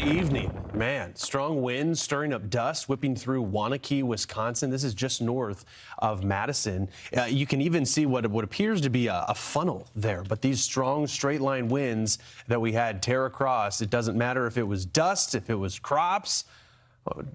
evening, man, strong winds stirring up dust, whipping through Waunakee, Wisconsin. This is just north of Madison. You can even see what appears to be a funnel there. But these strong straight line winds that we had tear across, it doesn't matter if it was dust, if it was crops,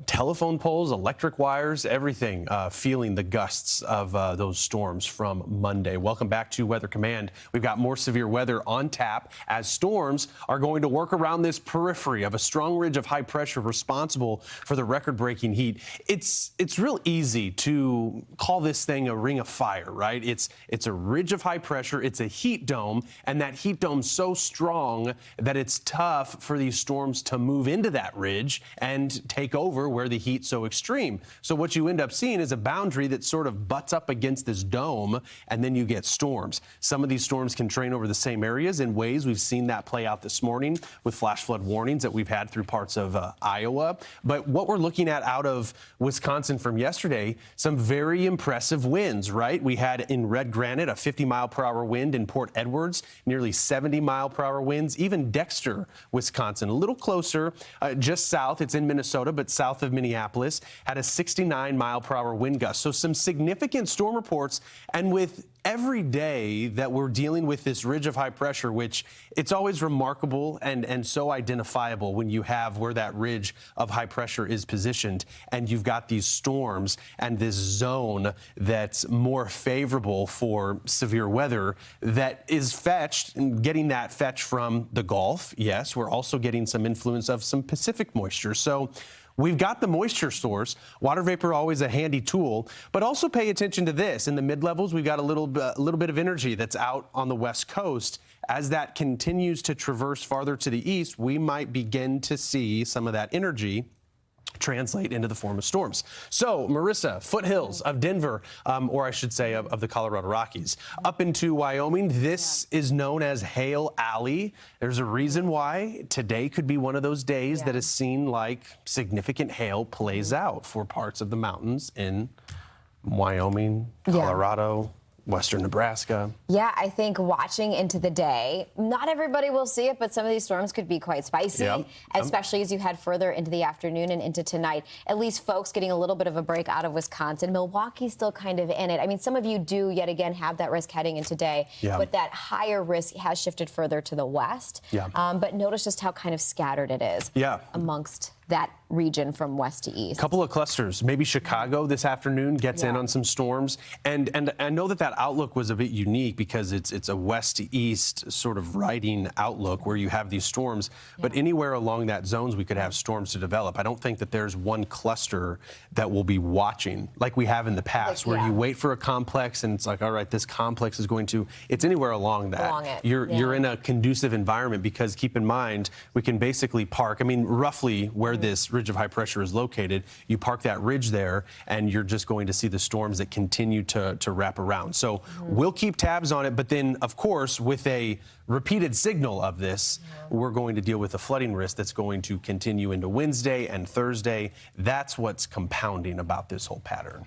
telephone poles, electric wires, everything feeling the gusts of those storms from Monday. Welcome back to Weather Command. We've got more severe weather on tap as storms are going to work around this periphery of a strong ridge of high pressure responsible for the record-breaking heat. It's real easy to call this thing a ring of fire, right? It's a ridge of high pressure, it's a heat dome, and that heat dome's so strong that it's tough for these storms to move into that ridge and take over where the heat's so extreme. So what you end up seeing is a boundary that sort of butts up against this dome, and then you get storms. Some of these storms can train over the same areas in ways. We've seen that play out this morning with flash flood warnings that we've had through parts of Iowa. But what we're looking at out of Wisconsin from yesterday, some very impressive winds, right? We had in Red Granite a 50-mile-per-hour wind, in Port Edwards nearly 70-mile-per-hour winds, even Dexter, Wisconsin, a little closer, just south. It's in Minnesota, but south of Minneapolis, had a 69-mile-per-hour wind gust. So some significant storm reports, and with every day that we're dealing with this ridge of high pressure, which it's always remarkable and so identifiable when you have where that ridge of high pressure is positioned and you've got these storms and this zone that's more favorable for severe weather that is fetched, and getting that fetch from the Gulf. Yes, we're also getting some influence of some Pacific moisture. So we've got the moisture source. Water vapor, always a handy tool, but also pay attention to this. In the mid-levels, we've got a little bit of energy that's out on the West Coast. As that continues to traverse farther to the east, we might begin to see some of that energy translate into the form of storms. So, Marissa, foothills of Denver, or I should say of the Colorado Rockies, up into Wyoming, this is known as Hail Alley. There's a reason why today could be one of those days that has seen like significant hail plays out for parts of the mountains in Wyoming, Colorado, Western Nebraska. Yeah, I think watching into the day, not everybody will see it, but some of these storms could be quite spicy, especially as you head further into the afternoon and into tonight. At least folks getting a little bit of a break out of Wisconsin. Milwaukee's still kind of in it. I mean, some of you do yet again have that risk heading into today, but that higher risk has shifted further to the west. But notice just how kind of scattered it is amongst that region from west to east. Couple of clusters. Maybe Chicago this afternoon gets in on some storms. And I know that outlook was a bit unique because it's a west to east sort of riding outlook where you have these storms. But anywhere along that zones, we could have storms to develop. I don't think that there's one cluster that we'll be watching like we have in the past, where you wait for a complex and it's like, all right, this complex is going to, it's anywhere along that. You're in a conducive environment because keep in mind, we can basically park, I mean, roughly where this ridge of high pressure is located, you park that ridge there and you're just going to see the storms that continue to wrap around. So we'll keep tabs on it, but then of course with a repeated signal of this, we're going to deal with a flooding risk that's going to continue into Wednesday and Thursday. That's what's compounding about this whole pattern.